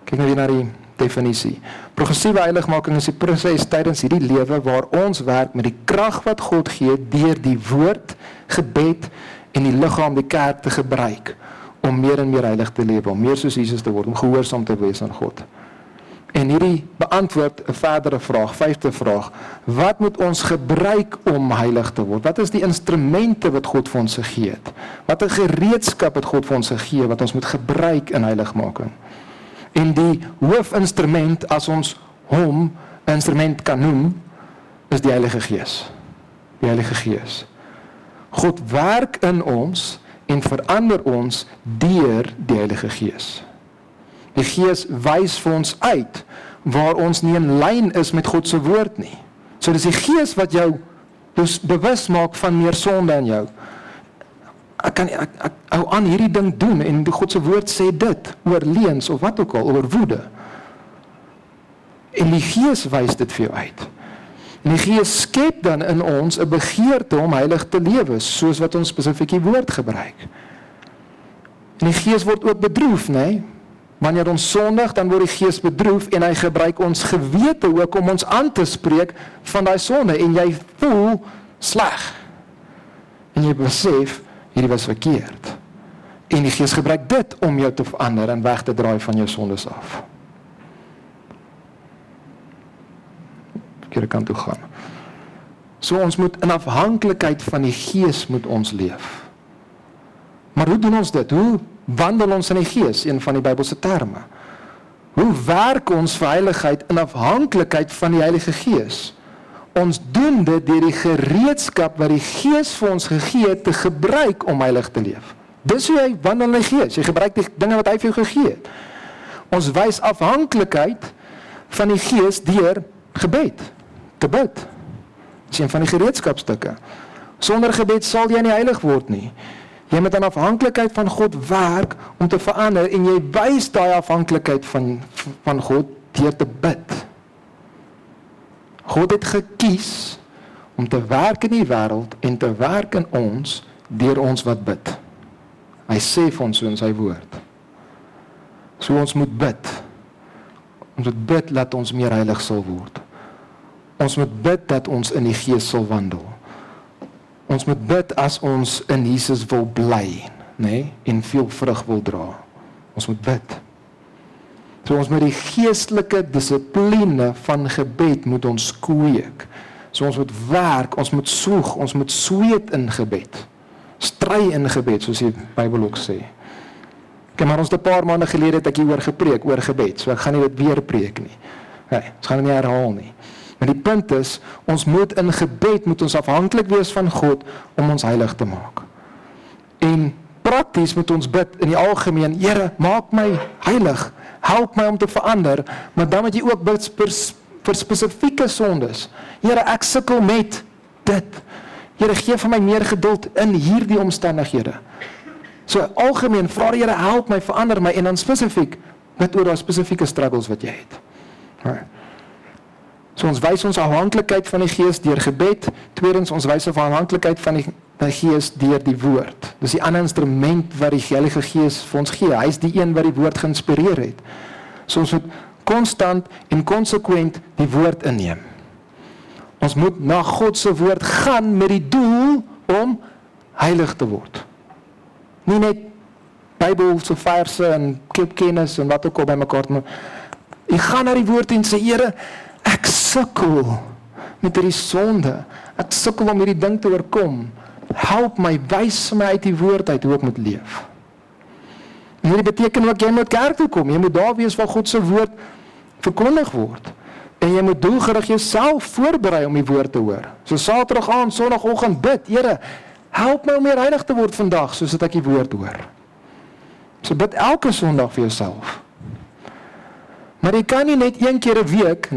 Kyk nou weer na die definisie. Progressiewe heiligmaking is die proses tydens hierdie lewe waar ons werk met die krag wat God gee deur die woord, gebed en die liggaam, die kerk te gebruik om meer en meer heilig te lewe, om meer soos Jesus te word, om gehoorsaam te wees aan God. En hierdie beantwoord 'n verdere vraag, 5de vraag, wat moet ons gebruik om heilig te word? Wat is die instrumente wat God vir ons gegee het? Wat 'n gereedskap het God vir ons gegee wat ons moet gebruik in heiligmaking? En die hoofinstrument, as ons hom 'n instrument kan noem, is die Heilige Gees. Die Heilige Gees. God werk in ons en verander ons deur die Heilige Gees. Die Gees wys vir ons uit waar ons nie in lyn is met God se woord nie. So dis die Gees wat jou dus bewus maak van meer sonde in jou. Ek hou aan hierdie ding doen en die God se woord sê dit oor leuns of wat ook al, oor woede. En die Gees wys dit vir jou uit. En die Gees skep dan in ons 'n begeerte om heilig te lewe, soos wat ons spesifiek die woord gebruik. En die Gees word ook bedroef, né? Wanneer ons sondig, dan word die Gees bedroef en hy gebruik ons gewete ook om ons aan te spreek van daai sonde en jy voel sleg. En jy besef hierdie was verkeerd. En die Gees gebruik dit om jou te verander en weg te draai van jou sondes af. Verkeerde kant toe gaan. So ons moet in afhanklikheid van die Gees moet ons leef. Maar hoe doen ons dit? Hoe wandel ons in die Gees, een van die Bybelse terme? Hoe werk ons vir heiligheid in afhanklikheid van die Heilige Gees? Ons doen dit deur die gereedskap wat die Gees vir ons gegee het te gebruik om heilig te leef. Dis hoe jy wandel in die Gees. Jy gebruik die dinge wat hy vir jou gegee het. Ons wys afhanklikheid van die Gees deur gebed, te bid. Dis een van die gereedskapstukke. Sonder gebed sal jy nie heilig word nie. Jy moet in afhanklikheid van God werk om te verander en jy wys daai afhanklikheid van God deur te bid. God het gekies om te werk in die wêreld en te werk in ons deur ons wat bid. Hy sê vir ons so in sy woord. So ons moet bid. Ons moet bid dat ons meer heilig sal word. Ons moet bid dat ons in die Gees sal wandel. Ons moet bid as ons in Jesus wil bly, né, en veel vrug wil dra. Ons moet bid. So ons met die geestelike dissipline van gebed moet ons kweek. So ons moet werk, ons moet soeg, ons moet sweet in gebed. Stry in gebed, soos die Bybel ook sê. Maar ons 'n paar maande gelede het ek hieroor gepreek, oor gebed, so ek gaan nie dit weer preek nie. Nee, ons gaan dit nie herhaal nie. Maar die punt is, ons moet in gebed, moet ons afhanklik wees van God om ons heilig te maak. En prakties moet ons bid in die algemeen, Here, maak my heilig, help my om te verander, maar dan moet jy ook bid vir spesifieke sondes. Here, ek sukkel met dit. Here, gee vir my meer geduld in hierdie omstandighede. So algemeen, vra die Here, help my, verander my, en dan spesifiek, bid oor daai spesifieke struggles wat jy het. So ons wys ons afhanklikheid van die Gees deur gebed. Tweedens, ons wys ons afhanklikheid van die Gees deur die woord. Dis die ander instrument wat die Heilige Gees vir ons gee. Hy is die een wat die woord geïnspireer het. So ons moet konstant en konsekwent die woord inneem. Ons moet na God se woord gaan met die doel om heilig te word. Nie net Bybelse verse en kennis en wat ook al by mekaar te maak. Ek gaan na die woord en sê, Here, ek sukkel met hierdie sonde. Ek sukkel om hierdie ding te oorkom. Help my, wys my uit die woord uit hoe ek moet leef. En dit beteken ook jy moet kerk toe kom. Jy moet daar wees waar God se woord verkondig word. En jy moet doelgerig jouself voorberei om die woord te hoor. So Saterdag aand, Sondagoggend bid, Here, help my om meer heilig te word vandag, soos dat ek die woord hoor. So bid elke Sondag vir jouself. Maar jy kan nie net een keer 'n week,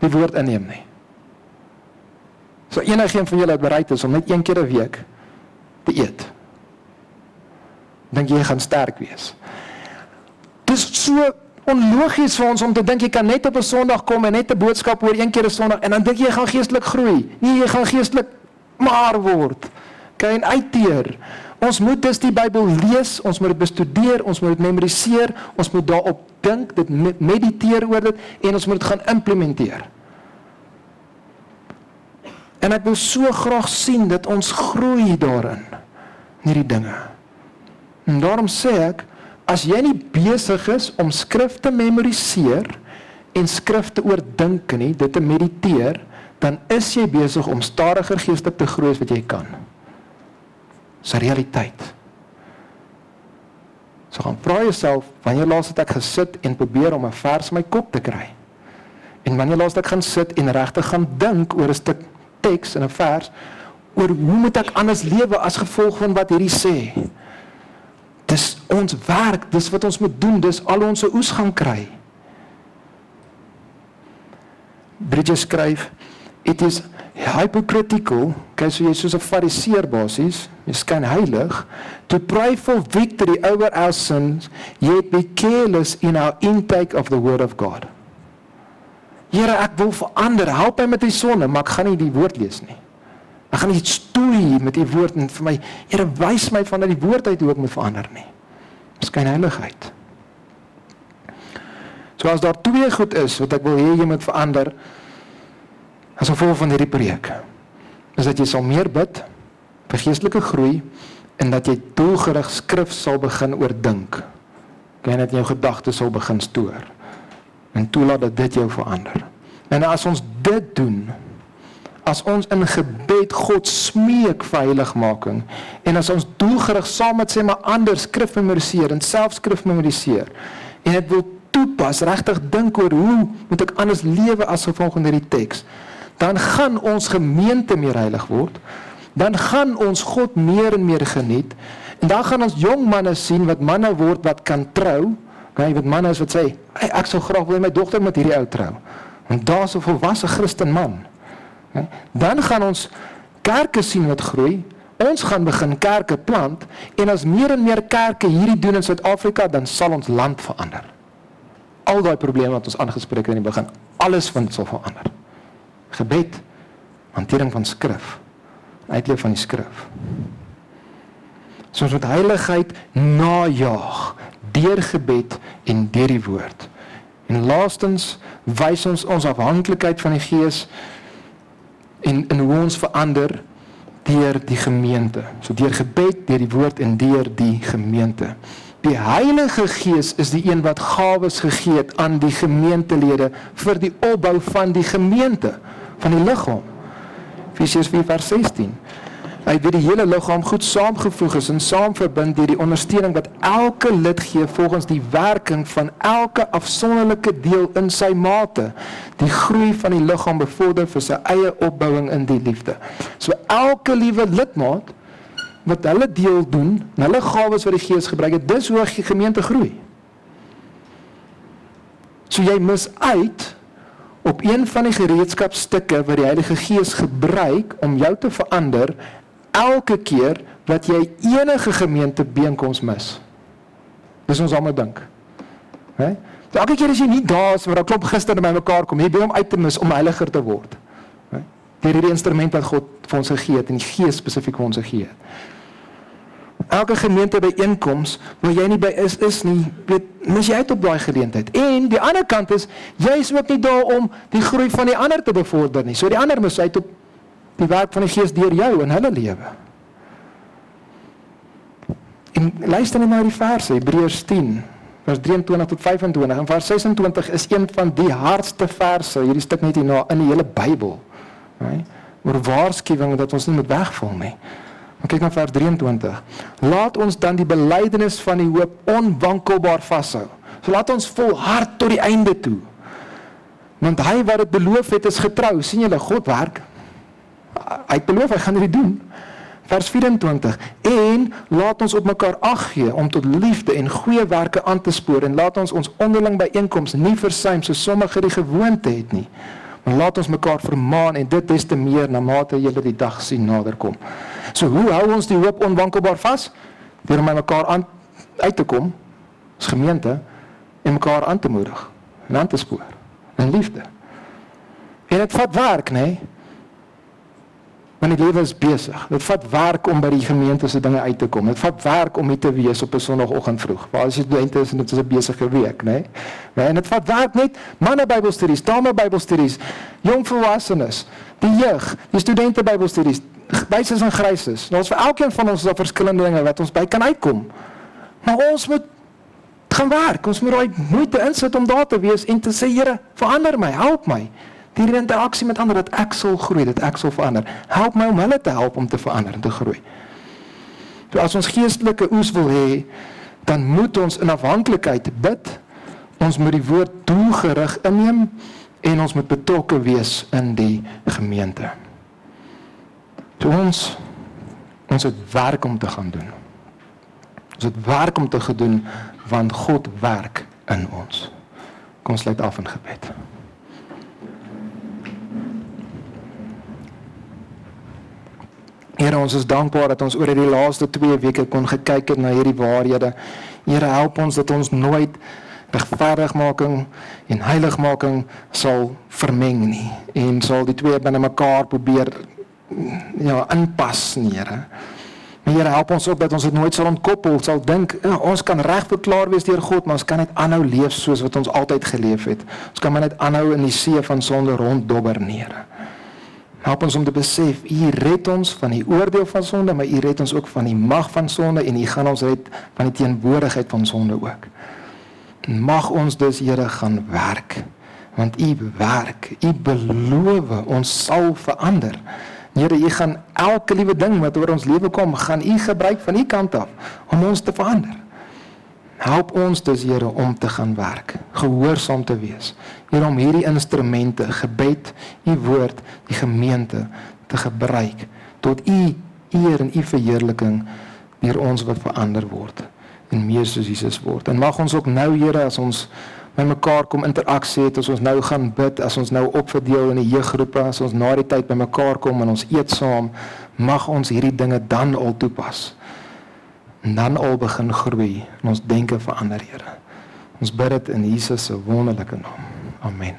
die woord inneem nie. So enigeen van julle wat bereid is om net een keer 'n week te eet, dink jy gaan sterk wees. Dis so onlogies vir ons om te dink jy kan net op 'n Sondag kom en net 'n boodskap hoor een keer 'n Sondag en dan dink jy gaan geestelik groei. Nee, jy gaan geestelik maar word. En uitteer. Ons moet dus die Bybel lees, ons moet dit bestudeer, ons moet dit memoriseer, ons moet daarop dink, dit mediteer oor dit en ons moet dit gaan implementeer. En ek wil so graag sien dat ons groei daarin, in hierdie dinge. En daarom sê ek, as jy nie besig is om skrif te memoriseer en skrif te oordink nie, dit te mediteer, dan is jy besig om stadiger geestelik te groei as wat jy kan. Dis 'n realiteit. So gaan vra jouself, wanneer laas het ek gesit en probeer om 'n vers in my kop te kry? En wanneer laas het ek gaan sit en regtig gaan dink oor 'n stuk teks en 'n vers, oor hoe moet ek anders lewe as gevolg van wat hierdie sê? Dis ons werk, dis wat ons moet doen, dis al ons oes gaan kry. Bridges skryf, it is hypocritical, so jy is soos 'n fariseer basies, jy skyn heilig, to pray for victory over our sins, yet be careless in our intake of the word of God. Here, ek wil verander, help my met die sonde, maar ek gaan nie die woord lees nie. Ek gaan nie stoei met die woord en vir my, Here, wys my vanuit die woord uit hoe ek moet verander nie. Skyn heiligheid. So as daar twee goed is, wat ek wil hê jy moet verander, as gevolg van hierdie preek, is dat jy sal meer bid, vir geestelike groei, en dat jy doelgerig skrif sal begin oordink, en dat jou gedagtes sal begin stoor, en toelaat dat dit jou verander. En as ons dit doen, as ons in gebed God smeek vir heiligmaking, en as ons doelgerig saam met sê maar ander skrif memoriseer, en self skrif memoriseer, en dit wil toepas, regtig dink oor hoe moet ek anders lewe as gevolg van hierdie teks, dan gaan ons gemeente meer heilig word, dan gaan ons God meer en meer geniet, en dan gaan ons jong manne sien wat manne word wat kan trou, wat manne is wat sê, ek sou graag wil my dogter met hierdie ou trou, want daar is 'n volwasse Christen man. Dan gaan ons kerke sien wat groei, ons gaan begin kerke plant, en as meer en meer kerke hierdie doen in Suid-Afrika, dan sal ons land verander. Al die probleme wat ons aangespreek het in die begin, alles van dit sal verander. Gebed, hantering van skrif, uitleef van die skrif. So ons moet heiligheid najaag, deur gebed en deur die woord. En laastens wys ons afhanklikheid van die Gees en hoe ons verander deur die gemeente. So deur gebed, deur die woord en deur die gemeente. Die Heilige Gees is die een wat gawes gegee het aan die gemeentelede vir die opbou van die gemeente, van die liggaam. Efesiërs 4 vers 16. Hy het die hele liggaam goed saamgevoeg is en saamverbind deur die ondersteuning wat elke lid gee volgens die werking van elke afsonderlike deel in sy mate, die groei van die liggaam bevorder vir sy eie opbouing in die liefde. So elke liewe lidmaat wat hulle deel doen, hulle gawes wat die Gees gebruik het, dis hoe die gemeente groei. So jy mis uit op een van die gereedskapstukke wat die Heilige Gees gebruik om jou te verander, elke keer wat jy enige gemeente bijeenkoms mis. Dis ons allemaal dink. Elke keer as jy nie daar is, waar 'n klomp gister by mekaar kom, jy bid om uit te mis, om heiliger te word. Deur hierdie instrument wat God vir ons gegee het, en die Gees spesifiek vir ons gegee het. Elke gemeente byeenkoms, waar jy nie by is nie, mis jy uit op daai geleentheid. En die ander kant is, jy is ook nie daar om die groei van die ander te bevorder nie. So die ander mis uit op die werk van die Gees deur jou in hulle lewe. En luister net na die verse, Hebreërs 10, vers 23 tot 25, en vers 26 is een van die hardste verse, hierdie stuk net hierna, in die hele Bybel. Oor waarskuwing dat ons nie moet wegval nie. Maar kyk na vers 23. Laat ons dan die belydenis van die hoop onwankelbaar vashou. So laat ons volhard tot die einde toe. Want hy wat dit beloof het is getrou. Sien julle, God werk. Hy het beloof, hy gaan dit doen. Vers 24. En laat ons op mekaar ag gee om tot liefde en goeie werke aan te spoor. En laat ons onderling byeenkoms nie versuim, so sommige die gewoonte het nie. Maar laat ons mekaar vermaan en dit des te meer na mate julle die dag sien naderkom. So hoe hou ons die hoop onwankelbaar vas? Deur om by mekaar uit te kom, as gemeente, en mekaar aan te moedig, en aan te spoor, in liefde. En het vat werk, nee? Want die lewe is besig. Dit vat werk om by die gemeente se dinge uit te kom. Dit vat werk om hier te wees op 'n Sondagoggend vroeg. Waar as jy studente is en dit is 'n besige week, né? En dit vat werk net manne Bybelstudies, dame Bybelstudies, jong volwassenes, die jeug, die studente Bybelstudies, wyses en gryses. Nou ons vir elkeen van ons is daar verskillende dinge wat ons by kan uitkom. Maar ons moet gaan werk. Ons moet daai moeite insit om daar te wees en te sê, Here, verander my, help my. Die interaksie met ander, dat ek sal groei, dat ek sal verander. Help my om hulle te help om te verander en te groei. So as ons geestelike oes wil hê, dan moet ons in afhanklikheid bid, ons moet die woord doelgerig inneem, en ons moet betrokke wees in die gemeente. So ons het werk om te gaan doen. Ons het werk om te gaan doen, want God werk in ons. Kom ons sluit af in gebed. Here, ons is dankbaar dat ons oor die laaste 2 weke kon gekyk het na hierdie waarhede. Here, help ons dat ons nooit regverdigmaking en heiligmaking sal vermeng nie. En sal die twee binne mekaar probeer inpas nie, Here. Maar Here, help ons ook dat ons dit nooit sal ontkoppel, sal dink, ons kan reg verklaar wees deur God, maar ons kan net aanhou leef soos wat ons altyd geleef het. Ons kan maar net aanhou in die see van sonde ronddobber, Here. Help ons om te besef, U red ons van die oordeel van sonde, maar U red ons ook van die mag van sonde, en U gaan ons red van die teenwoordigheid van sonde ook. Mag ons dus, Here, gaan werk, want U werk, U beloof, ons sal verander. Here, U gaan elke liewe ding wat oor ons lewe kom, gaan U gebruik van U kant af, om ons te verander. Help ons dus, Here, om te gaan werk, gehoorsaam te wees. Here, om hierdie instrumente, gebed, U woord, die gemeente, te gebruik, tot U eer en U verheerliking, deur ons wat verander word, en meer soos Jesus word. En mag ons ook nou, Here, as ons by mekaar kom interaksie het, as ons nou gaan bid, as ons nou opverdeel in die jeuggroepe, as ons na die tyd by mekaar kom en ons eet saam, mag ons hierdie dinge dan al toepas. En dan al begin groei, en ons denke verander, Here. Ons bid dit in Jesus se wonderlike naam. Amen.